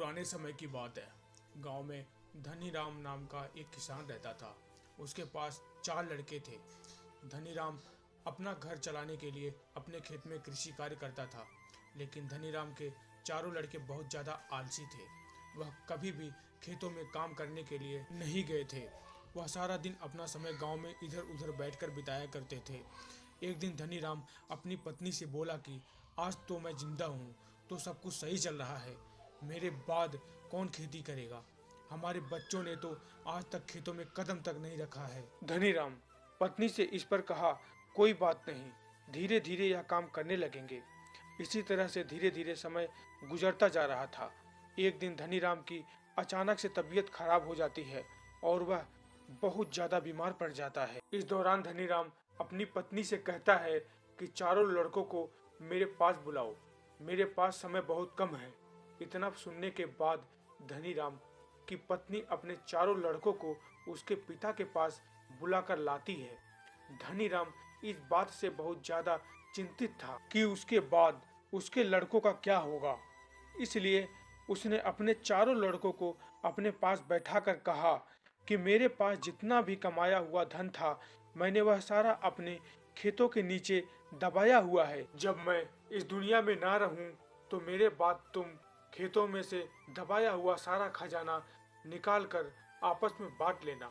पुराने समय की बात है। गांव में धनीराम नाम का एक किसान रहता था। उसके पास 4 लड़के थे। धनीराम अपना घर चलाने के लिए अपने खेत में कृषि कार्य करता था, लेकिन धनीराम के चारों लड़के बहुत ज़्यादा आलसी थे। वह कभी भी खेतों में काम करने के लिए नहीं गए थे। वह सारा दिन अपना समय गांव में इधर उधर बैठकर बिताया करते थे। एक दिन धनीराम अपनी पत्नी से बोला कि आज तो मैं जिंदा हूँ तो सब कुछ सही चल रहा है, मेरे बाद कौन खेती करेगा? हमारे बच्चों ने तो आज तक खेतों में कदम तक नहीं रखा है। धनीराम पत्नी से इस पर कहा, कोई बात नहीं, धीरे धीरे यह काम करने लगेंगे। इसी तरह से धीरे धीरे समय गुजरता जा रहा था। एक दिन धनीराम की अचानक से तबीयत खराब हो जाती है और वह बहुत ज्यादा बीमार पड़ जाता है। इस दौरान धनीराम अपनी पत्नी से कहता है कि चारों लड़कों को मेरे पास बुलाओ, मेरे पास समय बहुत कम है। इतना सुनने के बाद धनीराम की पत्नी अपने चारों लड़कों को उसके पिता के पास बुलाकर लाती है। धनीराम इस बात से बहुत ज्यादा चिंतित था कि उसके बाद उसके लड़कों का क्या होगा। इसलिए उसने अपने चारों लड़कों को अपने पास बैठाकर कहा कि मेरे पास जितना भी कमाया हुआ धन था, मैंने वह सारा अपने खेतों के नीचे दबाया हुआ है। जब मैं इस दुनिया में ना रहूं तो मेरे बाद तुम खेतों में से दबाया हुआ सारा खजाना निकाल कर आपस में बांट लेना।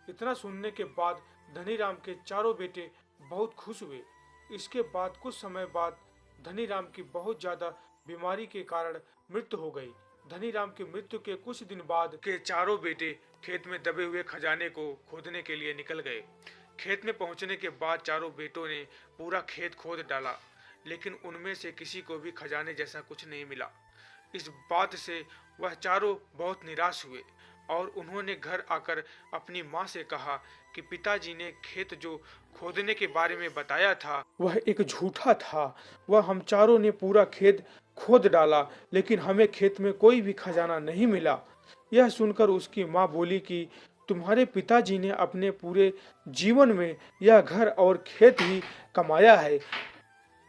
इतना सुनने के बाद धनीराम के चारों बेटे बहुत खुश हुए। इसके बाद कुछ समय बाद धनीराम की बहुत ज्यादा बीमारी के कारण मृत्यु हो गई। धनीराम की मृत्यु के कुछ दिन बाद के चारों बेटे खेत में दबे हुए खजाने को खोदने के लिए निकल गए। खेत में पहुंचने के बाद चारों बेटों ने पूरा खेत खोद डाला, लेकिन उनमें से किसी को भी खजाने जैसा कुछ नहीं मिला। इस बात से वह चारों बहुत निराश हुए और उन्होंने घर आकर अपनी माँ से कहा कि पिताजी ने खेत जो खोदने के बारे में बताया था वह एक झूठा था। वह हम चारों ने पूरा खेत खोद डाला, लेकिन हमें खेत में कोई भी खजाना नहीं मिला। यह सुनकर उसकी माँ बोली कि तुम्हारे पिताजी ने अपने पूरे जीवन में यह घर और खेत ही कमाया है।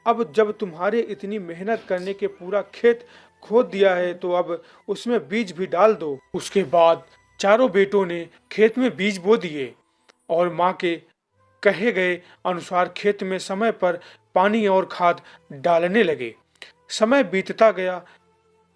अब जब तुम्हारे इतनी मेहनत करने के पूरा खेत खोद दिया है तो अब उसमें बीज भी डाल दो। उसके बाद चारों बेटों ने खेत में बीज बो दिए और माँ के कहे गए अनुसार खेत में समय पर पानी और खाद डालने लगे। समय बीतता गया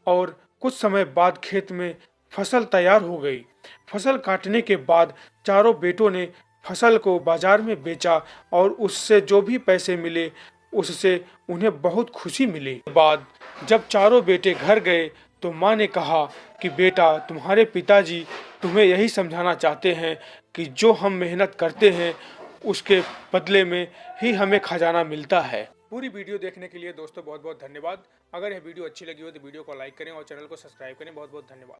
और कुछ समय बाद खेत में फसल तैयार हो गई। फसल काटने के बाद चारों बेटों ने फसल को बाजार में बेचा और उससे जो भी पैसे मिले उससे उन्हें बहुत खुशी मिली। बाद जब चारों बेटे घर गए तो माँ ने कहा कि बेटा, तुम्हारे पिताजी तुम्हें यही समझाना चाहते हैं कि जो हम मेहनत करते हैं उसके बदले में ही हमें खजाना मिलता है। पूरी वीडियो देखने के लिए दोस्तों बहुत बहुत धन्यवाद। अगर यह वीडियो अच्छी लगी हो तो वीडियो को लाइक करें और चैनल को सब्सक्राइब करें। बहुत बहुत धन्यवाद।